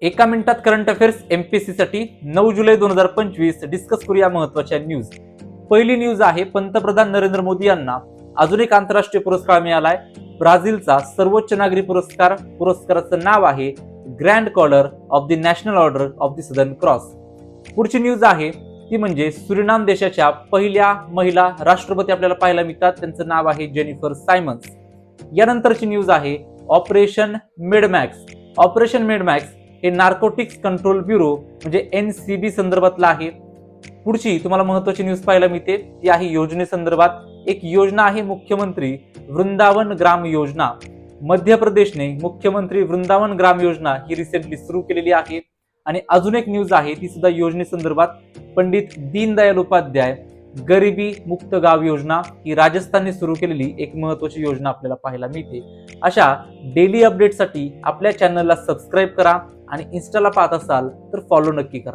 एका मिनिटात current affairs MPSC साठी 9 जुलै 2025 डिस्कस करूया महत्त्वाच्या न्यूज। पहिली न्यूज आहे, पंतप्रधान नरेंद्र मोदी यांना अजून एक आंतरराष्ट्रीय पुरस्कार मिळालाय। ब्राझीलचा सर्वोच्च नागरी पुरस्कार, पुरस्काराचं नाव आहे grand collar of the national order of the southern cross. पुढची न्यूज आहे ती म्हणजे सुरिनाम देशाच्या पहिल्या महिला राष्ट्रपती आपल्याला पाहायला मिळतात, त्यांचं नाव आहे जेनिफर सायमन्स। यानंतरची न्यूज आहे ऑपरेशन मेडमॅक्स। ऑपरेशन मेडमॅक्स हे नार्कोटिक्स कंट्रोल ब्युरो म्हणजे एनसीबी संदर्भातला आहे। पुढची तुम्हाला महत्त्वाची न्यूज पाहायला मिळते ती आहे योजनेसंदर्भात। एक योजना आहे मुख्यमंत्री वृंदावन ग्राम योजना। मध्य प्रदेशने मुख्यमंत्री वृंदावन ग्राम योजना ही रिसेंटली सुरू केलेली आहे। आणि अजून एक न्यूज आहे ती सुद्धा योजनेसंदर्भात, पंडित दीनदयाल उपाध्याय गरिबी मुक्त गाव योजना ही राजस्थानने सुरू केलेली एक महत्त्वाची योजना आपल्याला पाहायला मिळते। अशा डेली अपडेटसाठी आपल्या चॅनलला सबस्क्राईब करा आणि इन्स्टाला पाहत असाल तर फॉलो नक्की करा।